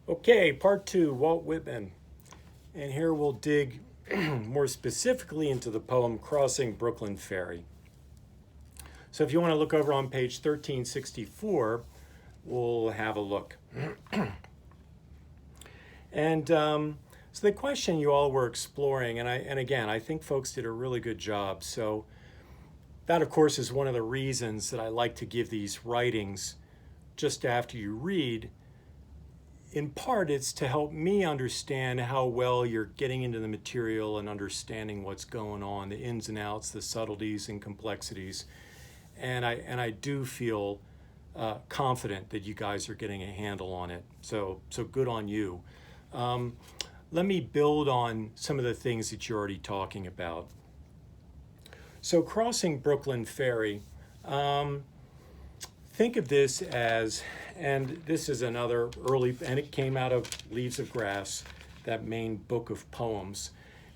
Okay, part two, Walt Whitman. And here we'll dig more specifically into the poem Crossing Brooklyn Ferry. So if you want to look over on page 1364, we'll have a look. And so the question you all were exploring, and again, I think folks did a really good job. So that, of course, is one of the reasons that I like to give these writings just after you read. In part, it's to help me understand how well you're getting into the material and understanding what's going on, the ins and outs, the subtleties and complexities. And I do feel confident that you guys are getting a handle on it. So good on you. Let me build on some of the things that you're already talking about. So crossing Brooklyn Ferry, think of this as, and this is another early, and it came out of Leaves of Grass, that main book of poems.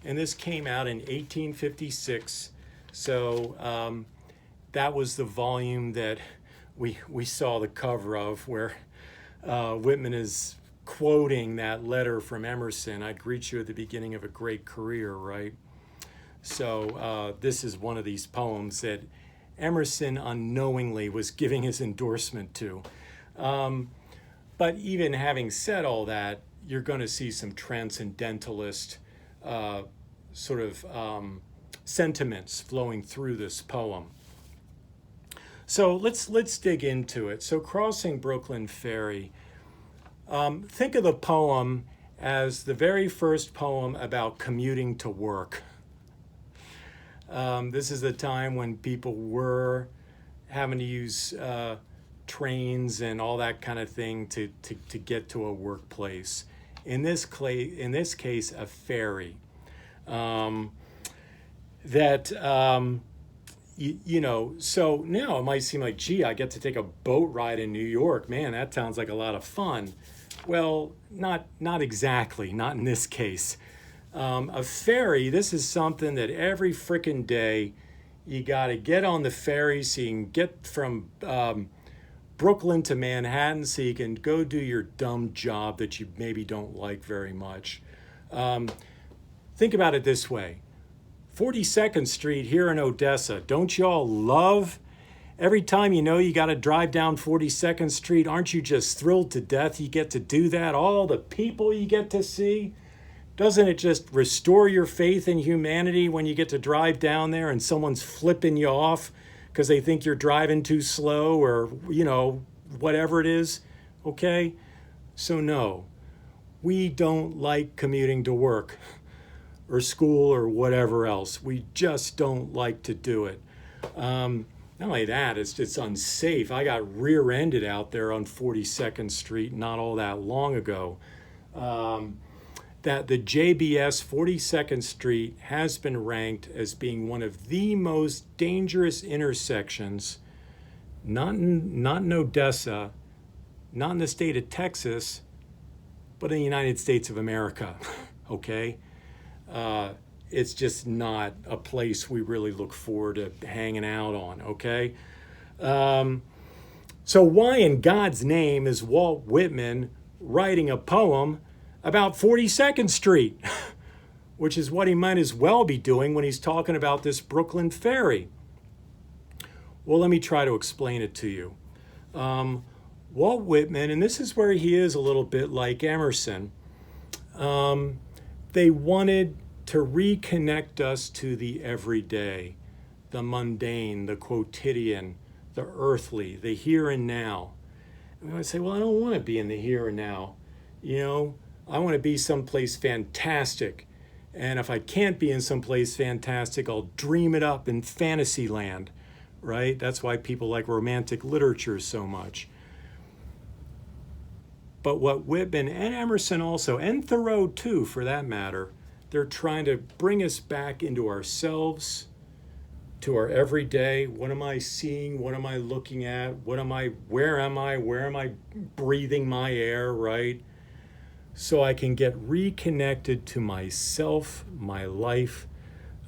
And this came out in 1856. So that was the volume that we saw the cover of, where Whitman is quoting that letter from Emerson, "I greet you at the beginning of a great career," right? So this is one of these poems that Emerson unknowingly was giving his endorsement to. But even having said all that, you're going to see some transcendentalist sort of sentiments flowing through this poem. So let's dig into it. So crossing Brooklyn Ferry. Think of the poem as the very first poem about commuting to work. This is the time when people were having to use trains and all that kind of thing to get to a workplace. In this case, a ferry. So now it might seem like, gee, I get to take a boat ride in New York. Man, that sounds like a lot of fun. Well, not exactly, not in this case. A ferry, this is something that every frickin' day you got to get on the ferry so you can get from Brooklyn to Manhattan so you can go do your dumb job that you maybe don't like very much. Think about it this way. 42nd Street here in Odessa, don't y'all love? Every time you got to drive down 42nd Street, aren't you just thrilled to death you get to do that? All the people you get to see. Doesn't it just restore your faith in humanity when you get to drive down there and someone's flipping you off because they think you're driving too slow or, whatever it is? Okay? So no, we don't like commuting to work or school or whatever else. We just don't like to do it. Not only that, it's unsafe. I got rear-ended out there on 42nd Street not all that long ago. That the JBS 42nd Street has been ranked as being one of the most dangerous intersections, not in Odessa, not in the state of Texas, but in the United States of America, okay? It's just not a place we really look forward to hanging out on, okay? So why in God's name is Walt Whitman writing a poem about 42nd Street, which is what he might as well be doing when he's talking about this Brooklyn Ferry? Well, let me try to explain it to you. Walt Whitman, and this is where he is a little bit like Emerson, they wanted to reconnect us to the everyday, the mundane, the quotidian, the earthly, the here and now. And we might say, well, I don't want to be in the here and now. I want to be someplace fantastic. And if I can't be in someplace fantastic, I'll dream it up in fantasy land, right? That's why people like romantic literature so much. But what Whitman and Emerson also, and Thoreau too, for that matter, they're trying to bring us back into ourselves, to our everyday. What am I seeing? What am I looking at? Where am I? Where am I breathing my air, right? So I can get reconnected to myself, my life,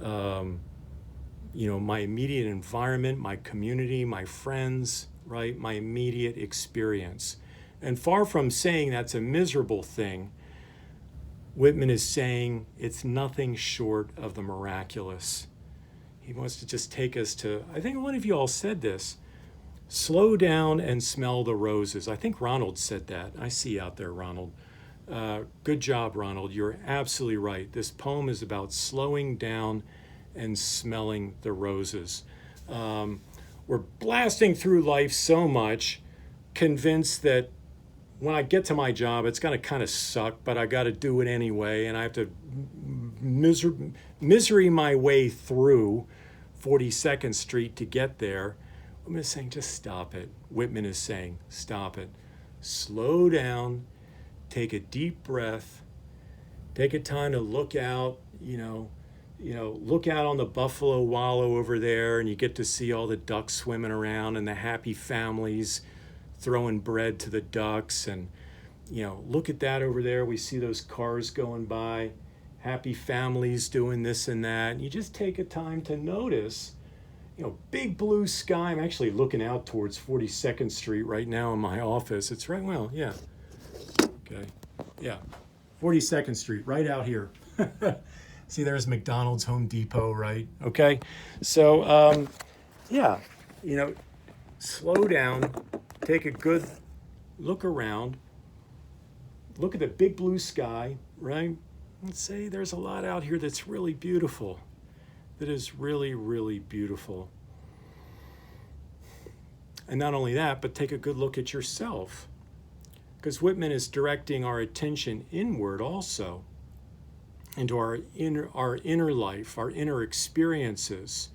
my immediate environment, my community, my friends, right? My immediate experience. And far from saying that's a miserable thing, Whitman is saying it's nothing short of the miraculous. He wants to just take us to, I think one of you all said this, slow down and smell the roses. I think Ronald said that. I see you out there, Ronald. Good job, Ronald. You're absolutely right. This poem is about slowing down and smelling the roses. We're blasting through life so much, convinced that when I get to my job, it's going to kind of suck, but I got to do it anyway, and I have to misery my way through 42nd Street to get there. Whitman is saying, just stop it. Whitman is saying, stop it. Slow down, take a deep breath, take a time to look out, look out on the buffalo wallow over there, and you get to see all the ducks swimming around and the happy families throwing bread to the ducks. And, look at that over there. We see those cars going by, happy families doing this and that. And you just take a time to notice, big blue sky. I'm actually looking out towards 42nd Street right now in my office. It's right, well, yeah. Okay. Yeah. 42nd Street, right out here. See, there's McDonald's, Home Depot, right? Okay. So, slow down, take a good look around, look at the big blue sky, right? Let's say there's a lot out here that's really beautiful, that is really, really beautiful. And not only that, but take a good look at yourself, because Whitman is directing our attention inward also, into our inner life, our inner experiences.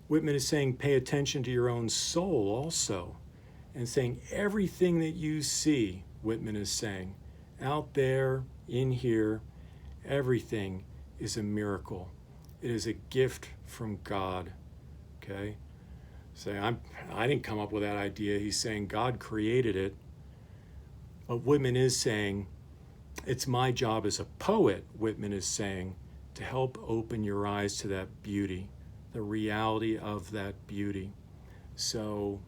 Whitman is saying, pay attention to your own soul also, and saying everything that you see, Whitman is saying, out there, in here, everything is a miracle. It is a gift from God, okay? Saying, I didn't come up with that idea. He's saying God created it. But Whitman is saying, it's my job as a poet, Whitman is saying, to help open your eyes to that beauty, the reality of that beauty. So,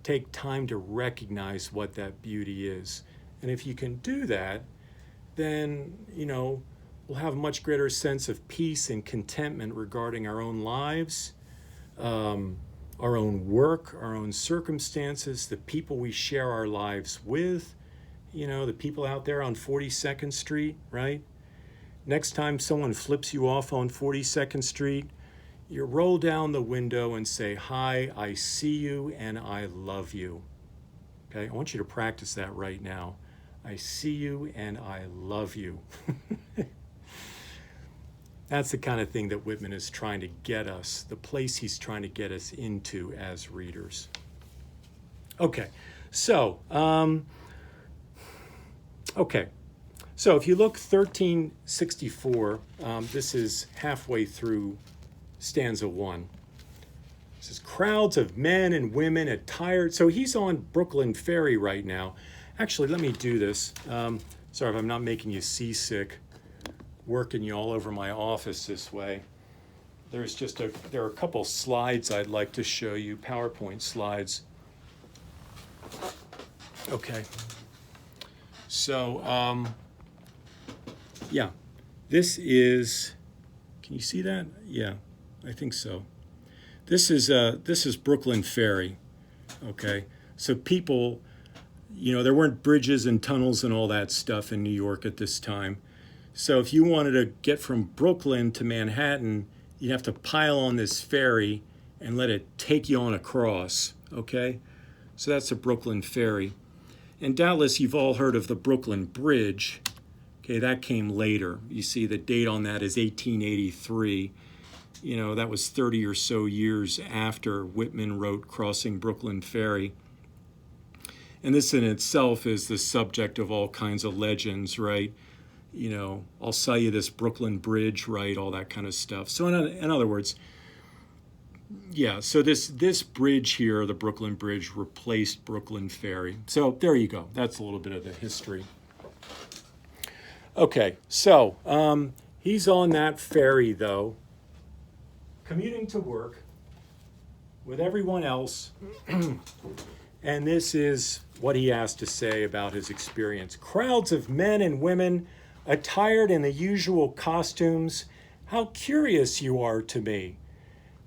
take time to recognize what that beauty is. And if you can do that, then, we'll have a much greater sense of peace and contentment regarding our own lives, our own work, our own circumstances, the people we share our lives with, the people out there on 42nd Street, right? Next time someone flips you off on 42nd Street, you roll down the window and say, hi, I see you and I love you. Okay, I want you to practice that right now. I see you and I love you. That's the kind of thing that Whitman is trying to get us, the place he's trying to get us into as readers. Okay, so, if you look 1364, this is halfway through stanza 1. It says, crowds of men and women attired. So he's on Brooklyn Ferry right now. Actually, let me do this. Sorry if I'm not making you seasick, working you all over my office this way. There are a couple slides I'd like to show you, PowerPoint slides. Okay. So, this is, can you see that? Yeah, I think so. This is Brooklyn Ferry, okay? So people, there weren't bridges and tunnels and all that stuff in New York at this time. So if you wanted to get from Brooklyn to Manhattan, you'd have to pile on this ferry and let it take you on across, okay? So that's the Brooklyn Ferry. And doubtless you've all heard of the Brooklyn Bridge. Okay, that came later. You see the date on that is 1883. That was 30 or so years after Whitman wrote Crossing Brooklyn Ferry. And this in itself is the subject of all kinds of legends, right? I'll sell you this Brooklyn Bridge, right? All that kind of stuff. So in other words, so this bridge here, the Brooklyn Bridge, replaced Brooklyn Ferry. So there you go. That's a little bit of the history. Okay, so he's on that ferry, though, commuting to work with everyone else. And this is what he has to say about his experience. Crowds of men and women attired in the usual costumes. How curious you are to me.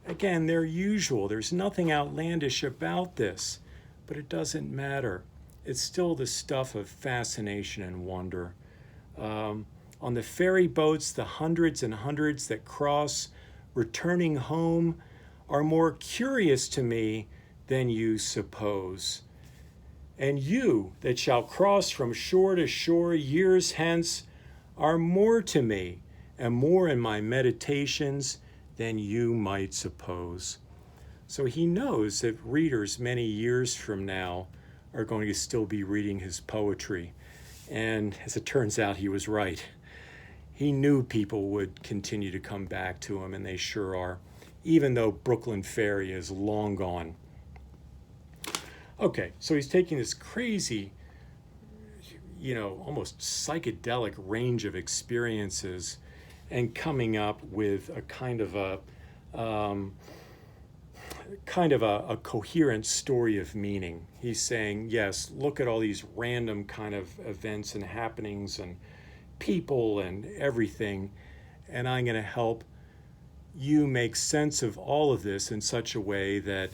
Again, they're usual. There's nothing outlandish about this, but it doesn't matter. It's still the stuff of fascination and wonder. On the ferry boats, the hundreds and hundreds that cross, returning home, are more curious to me than you suppose. And you that shall cross from shore to shore years hence are more to me and more in my meditations than you might suppose. So he knows that readers many years from now are going to still be reading his poetry. And as it turns out, he was right. He knew people would continue to come back to him, and they sure are, even though Brooklyn Ferry is long gone. Okay, so he's taking this crazy, almost psychedelic range of experiences and coming up with a kind of a coherent story of meaning. He's saying, yes, look at all these random kind of events and happenings and people and everything, and I'm going to help you make sense of all of this in such a way that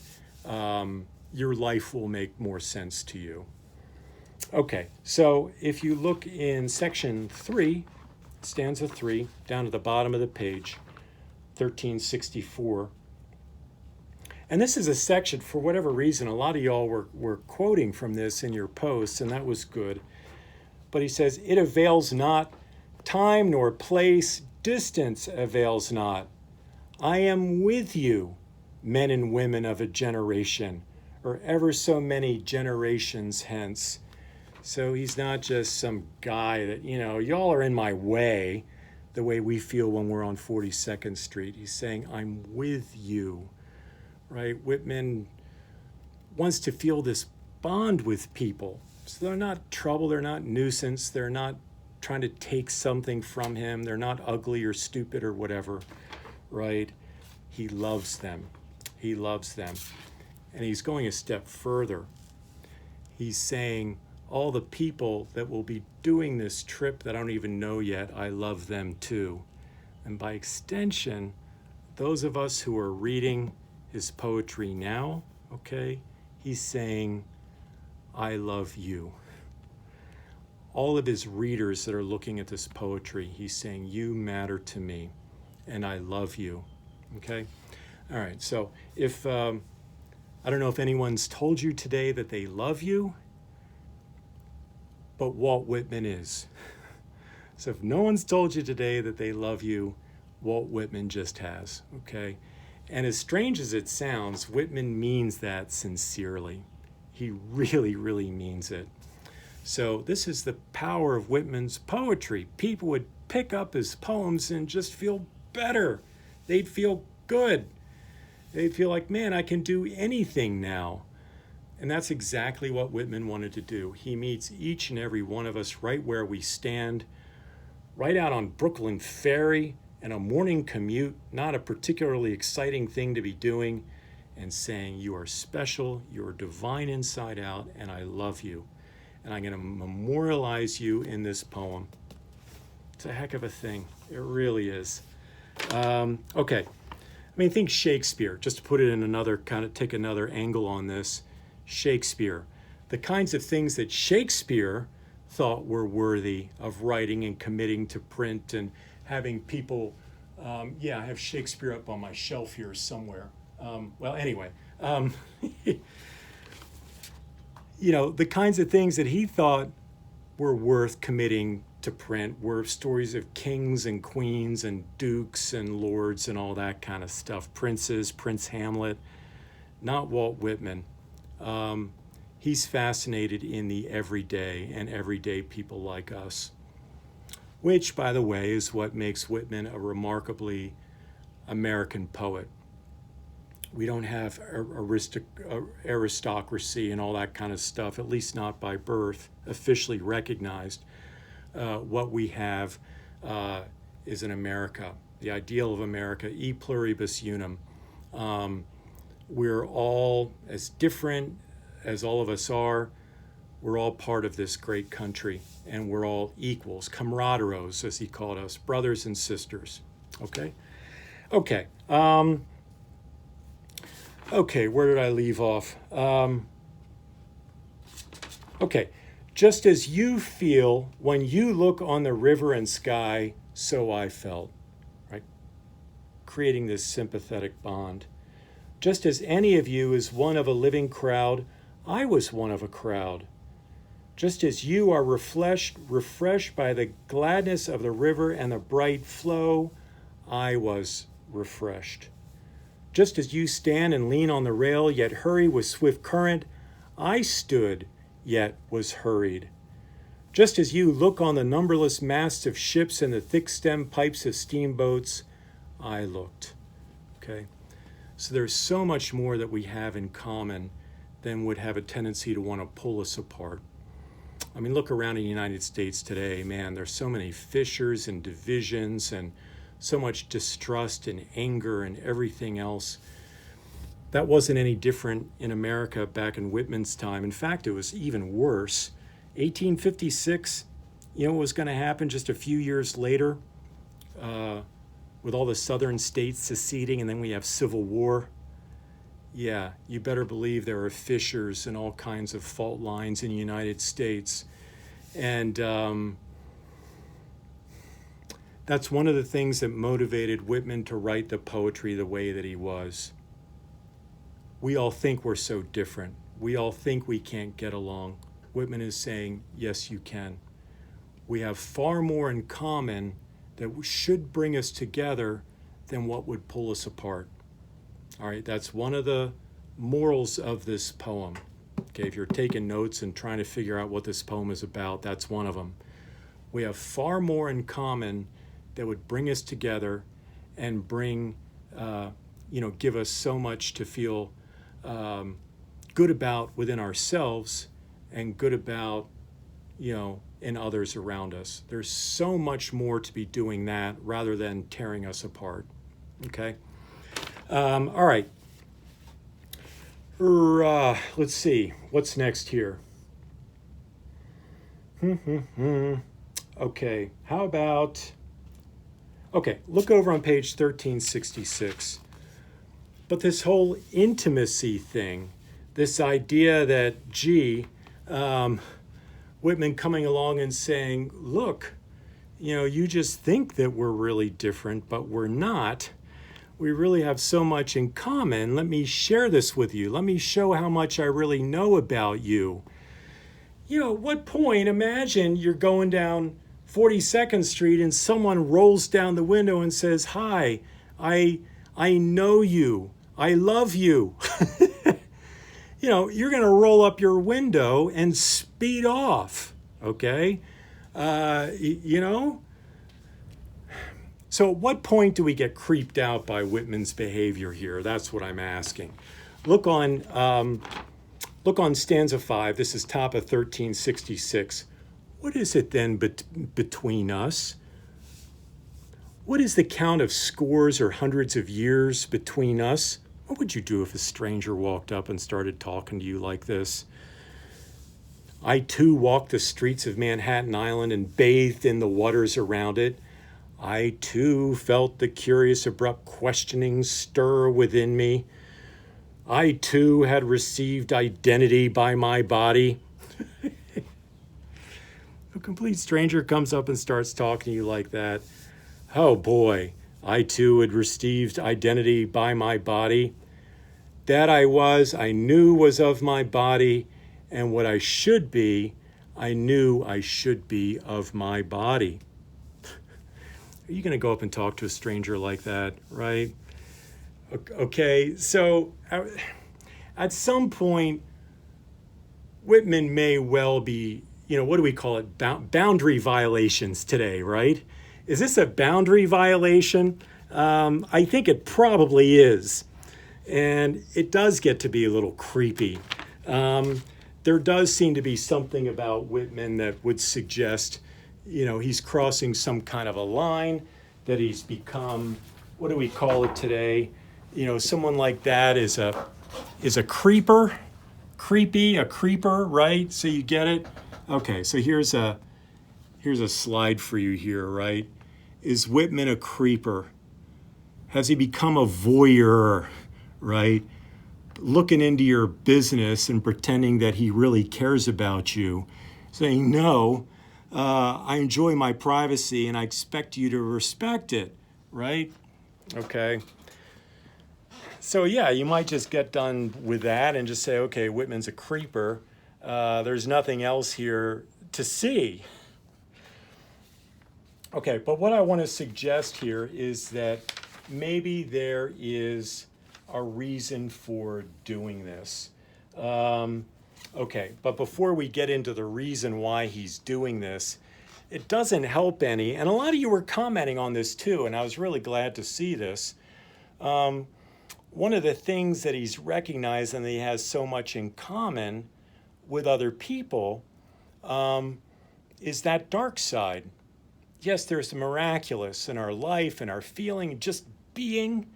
your life will make more sense to you. Okay, so if you look in section 3, stanza 3, down at the bottom of the page, 1364. And this is a section, for whatever reason, a lot of y'all were quoting from this in your posts, and that was good. But he says, it avails not, time nor place, distance avails not. I am with you, men and women of a generation, or ever so many generations hence. So he's not just some guy that, y'all are in my way, the way we feel when we're on 42nd Street. He's saying, I'm with you, right? Whitman wants to feel this bond with people. So they're not trouble, they're not nuisance, they're not trying to take something from him, they're not ugly or stupid or whatever, right? He loves them. He loves them. And he's going a step further. He's saying, all the people that will be doing this trip that I don't even know yet, I love them too. And by extension, those of us who are reading his poetry now, okay, he's saying, I love you. All of his readers that are looking at this poetry, he's saying, you matter to me, and I love you, okay? All right, so if, I don't know if anyone's told you today that they love you, but Walt Whitman is. So if no one's told you today that they love you, Walt Whitman just has, okay? And as strange as it sounds, Whitman means that sincerely. He really, really means it. So this is the power of Whitman's poetry. People would pick up his poems and just feel better. They'd feel good. They'd feel like, man, I can do anything now. And that's exactly what Whitman wanted to do. He meets each and every one of us right where we stand, right out on Brooklyn Ferry and a morning commute, not a particularly exciting thing to be doing, and saying, you are special, you are divine inside out, and I love you. And I'm going to memorialize you in this poem. It's a heck of a thing. It really is. Okay. Think Shakespeare, just to put it in another, kind of take another angle on this. Shakespeare. The kinds of things that Shakespeare thought were worthy of writing and committing to print and having people, I have Shakespeare up on my shelf here somewhere. The kinds of things that he thought were worth committing to print were stories of kings and queens and dukes and lords and all that kind of stuff. Princes, Prince Hamlet, not Walt Whitman. He's fascinated in the everyday and everyday people like us, which, by the way, is what makes Whitman a remarkably American poet. We don't have aristocracy and all that kind of stuff, at least not by birth, officially recognized. What we have is an America, the ideal of America, e pluribus unum. We're all as different as all of us are, we're all part of this great country, and we're all equals, camaraderos, as he called us, brothers and sisters. Okay? Okay. Okay, where did I leave off? Okay. Just as you feel when you look on the river and sky, so I felt, right? Creating this sympathetic bond. Just as any of you is one of a living crowd, I was one of a crowd. Just as you are refreshed by the gladness of the river and the bright flow, I was refreshed. Just as you stand and lean on the rail, yet hurry with swift current, I stood, yet was hurried. Just as you look on the numberless masts of ships and the thick-stemmed pipes of steamboats, I looked. Okay? So there's so much more that we have in common than would have a tendency to want to pull us apart. I mean, look around in the United States today, man, there's so many fissures and divisions and so much distrust and anger and everything else. That wasn't any different in America back in Whitman's time. In fact, it was even worse. 1856, you know what was going to happen just a few years later with all the southern states seceding, and then we have civil war? Yeah, you better believe there are fissures and all kinds of fault lines in the United States. And that's one of the things that motivated Whitman to write the poetry the way that he was. We all think we're so different. We all think we can't get along. Whitman is saying, yes, you can. We have far more in common that should bring us together than what would pull us apart. All right, that's one of the morals of this poem. Okay, if you're taking notes and trying to figure out what this poem is about, that's one of them. We have far more in common that would bring us together and give us so much to feel good about within ourselves and good about, in others around us. There's so much more to be doing that rather than tearing us apart. Okay? All right. Let's see. What's next here? Okay. How about... Okay, look over on page 1366. But this whole intimacy thing, this idea that, Whitman coming along and saying, look, you just think that we're really different, but we're not. We really have so much in common. Let me share this with you. Let me show how much I really know about you. At what point, imagine you're going down 42nd Street and someone rolls down the window and says, hi, I know you. I love you. You're going to roll up your window and speed off, okay? So at what point do we get creeped out by Whitman's behavior here? That's what I'm asking. Look on stanza 5. This is top of 1366. What is it then between us? What is the count of scores or hundreds of years between us? What would you do if a stranger walked up and started talking to you like this? I too walked the streets of Manhattan Island and bathed in the waters around it. I too felt the curious abrupt questioning stir within me. I too had received identity by my body. A complete stranger comes up and starts talking to you like that. Oh boy, I too had received identity by my body. That I knew was of my body, and what I should be, I knew I should be of my body. Are you going to go up and talk to a stranger like that, right? Okay, so at some point, Whitman may well be, what do we call it? Boundary violations today, right? Is this a boundary violation? I think it probably is. And it does get to be a little creepy. There does seem to be something about Whitman that would suggest, he's crossing some kind of a line, that he's become, what do we call it today? Someone like that is a creeper, Creepy, a creeper, right? So you get it? Okay, so here's a slide for you here, right? Is Whitman a creeper? Has he become a voyeur, right? Looking into your business and pretending that he really cares about you, saying, no, I enjoy my privacy and I expect you to respect it, right? Okay. So yeah, you might just get done with that and just say, okay, Whitman's a creeper. There's nothing else here to see. Okay, but what I want to suggest here is that maybe there is a reason for doing this. Okay, but before we get into the reason why he's doing this, it doesn't help any, and a lot of you were commenting on this too, and I was really glad to see this. One of the things that he's recognized and that he has so much in common with other people is that dark side. Yes, there's the miraculous in our life and our feeling, just being,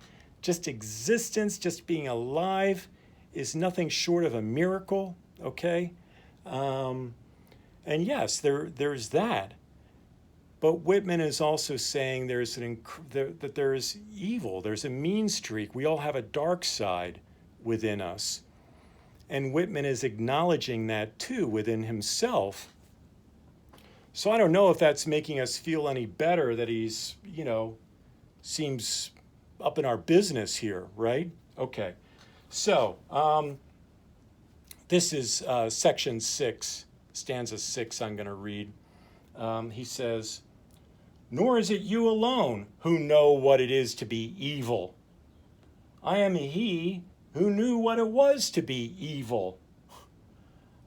just existence, just being alive is nothing short of a miracle, okay? And yes, there's that. But Whitman is also saying that there is evil, there's a mean streak. We all have a dark side within us. And Whitman is acknowledging that too within himself. So I don't know if that's making us feel any better that he's, seems up in our business here, right? Okay. So this is section 6, stanza 6 I'm going to read. He says, "Nor is it you alone who know what it is to be evil. I am he who knew what it was to be evil.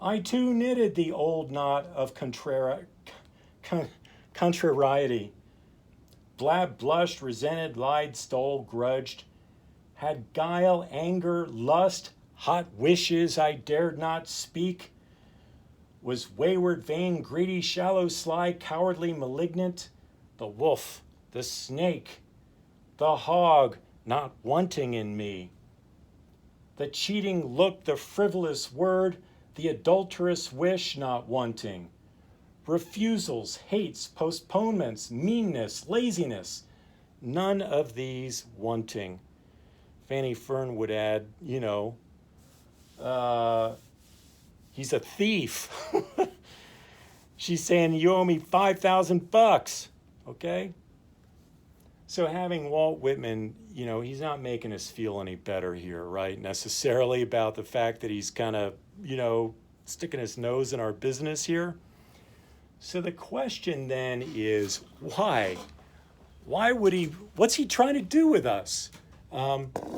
I too knitted the old knot of contrariety. Blab, blushed, resented, lied, stole, grudged, had guile, anger, lust, hot wishes I dared not speak, was wayward, vain, greedy, shallow, sly, cowardly, malignant, the wolf, the snake, the hog, not wanting in me. The cheating look, the frivolous word, the adulterous wish, not wanting. Refusals, hates, postponements, meanness, laziness, none of these wanting." Fanny Fern would add, he's a thief. She's saying, you owe me $5,000, okay? So having Walt Whitman, he's not making us feel any better here, right? Necessarily about the fact that he's kind of, sticking his nose in our business here. So the question then is, why? Why would he, what's he trying to do with us?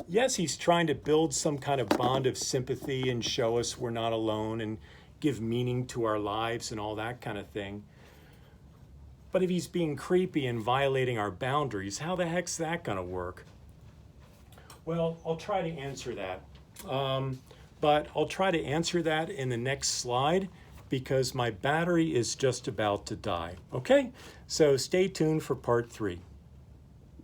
Yes, he's trying to build some kind of bond of sympathy and show us we're not alone and give meaning to our lives and all that kind of thing. But if he's being creepy and violating our boundaries, how the heck's that going to work? Well, I'll try to answer that. But I'll try to answer that in the next slide because my battery is just about to die. Okay? So stay tuned for part 3.